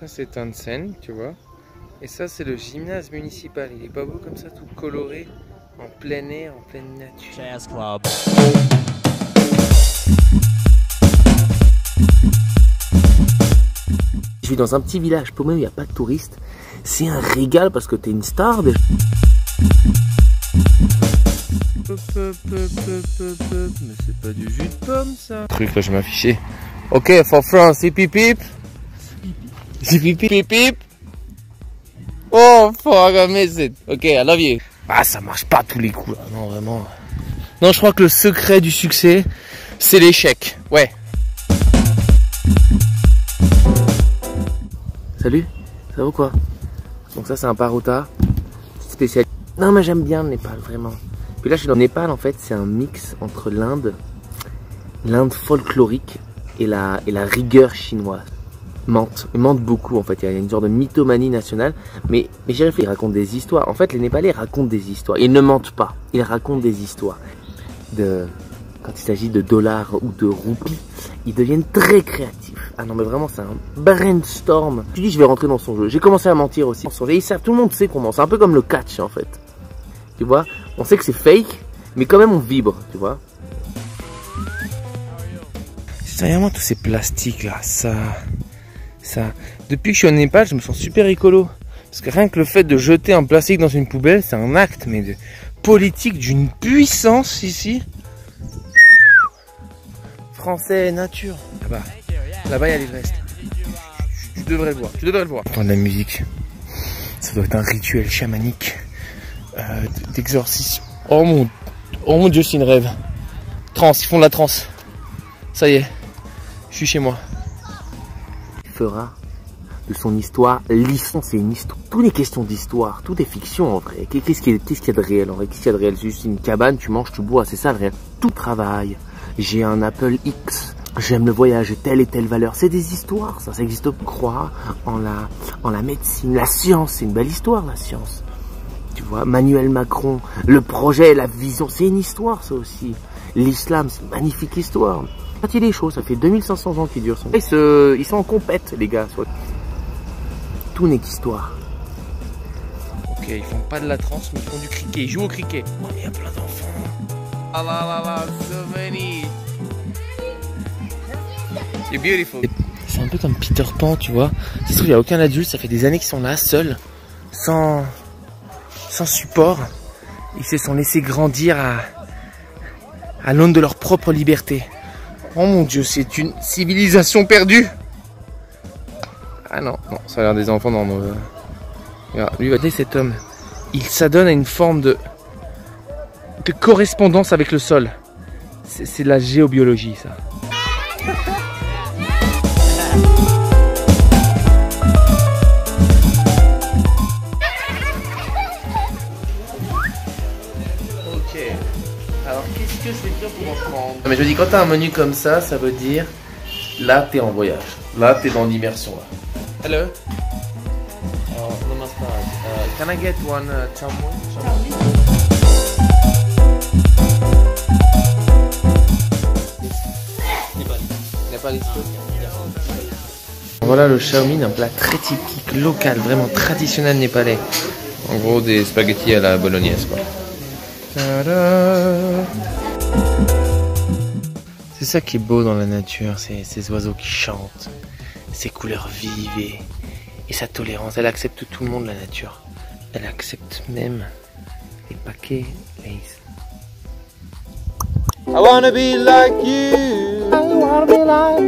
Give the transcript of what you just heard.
Ça c'est Tansen, tu vois. Et ça c'est le gymnase municipal. Il est pas beau comme ça, tout coloré, en plein air, en pleine nature. Jazz Club. Je suis dans un petit village paumé où il n'y a pas de touristes. C'est un régal parce que t'es une star déjà. Mais c'est pas du jus de pomme ça. Truc là je vais m'afficher. Ok, for France, hip hip hip. Hip hip hip hip. Oh fuck, I miss it. Ok, I love you. Ah ça marche pas tous les coups là, non vraiment. Non je crois que le secret du succès, c'est l'échec. Ouais. Salut, ça va ou quoi? Donc ça c'est un parota spécial. Non mais j'aime bien le Népal vraiment. Puis là je suis dans le Népal en fait, c'est un mix entre l'Inde folklorique et la rigueur chinoise. Il mente beaucoup en fait, il y a une sorte de mythomanie nationale. Mais j'ai réfléchi, ils racontent des histoires. En fait les Népalais racontent des histoires, ils ne mentent pas, ils racontent des histoires. Quand il s'agit de dollars ou de roupies, ils deviennent très créatifs. Ah non mais vraiment c'est un brainstorm. Tu dis je vais rentrer dans son jeu. J'ai commencé à mentir aussi. Ils savent, tout le monde sait qu'on ment. C'est un peu comme le catch en fait. Tu vois, on sait que c'est fake, mais quand même on vibre, tu vois. C'est vraiment tous ces plastiques là, ça. Depuis que je suis au Népal, je me sens super écolo. Parce que rien que le fait de jeter un plastique dans une poubelle, c'est un acte mais de politique d'une puissance ici. Français nature. Là-bas il y a l'Everest. Tu devrais le voir, tu devrais le voir. Entendre la musique, ça doit être un rituel chamanique d'exorcisme. Oh mon dieu, c'est une rêve. Trance, ils font de la trance. Ça y est, je suis chez moi. Il fera de son histoire l'histoire, c'est une histoire. Tout est question d'histoire, tout est fiction en vrai. Qu'est-ce qu'il y a de réel en vrai? Qu'est-ce qu'il y a de réel? C'est juste une cabane, tu manges, tu bois, c'est ça le réel. Tout travail. J'ai un Apple X, j'aime le voyage, j'ai telle et telle valeur. C'est des histoires, ça existe. Croire en la médecine, la science, c'est une belle histoire la science. Tu vois, Emmanuel Macron, le projet, la vision, c'est une histoire ça aussi. L'islam, c'est une magnifique histoire. Quand il est chaud, ça fait 2500 ans qu'il dure. Ils sont en compète les gars. Tout n'est qu'histoire. Ok, ils font pas de la trance, mais ils font du cricket, ils jouent au cricket. Oh, il y a plein d'enfants. Ah là là là, so many. You're beautiful. C'est un peu comme Peter Pan, tu vois. Ça se trouve, il n'y a aucun adulte, ça fait des années qu'ils sont là, seuls, sans support. Ils se sont laissés grandir à l'aune de leur propre liberté. Oh mon dieu, c'est une civilisation perdue. Ah non, ça a l'air des enfants dans nos... Regarde, lui, regardez cet homme. Il s'adonne à une forme de correspondance avec le sol. C'est de la géobiologie, ça. Ok. Alors, qu'est-ce que c'est bien pour en prendre? Mais je dis, quand t'as un menu comme ça veut dire là, t'es en voyage. Là, t'es dans l'immersion. Hello. Namaskar. Can I get one chamoy? Voilà le Xiaomi, un plat très typique, local, vraiment traditionnel népalais. En gros des spaghettis à la bolognaise quoi. C'est ça qui est beau dans la nature, ces oiseaux qui chantent, ces couleurs vives et sa tolérance. Elle accepte tout le monde, la nature. Elle accepte même les paquets Lay's. I wanna be like you. I wanna be like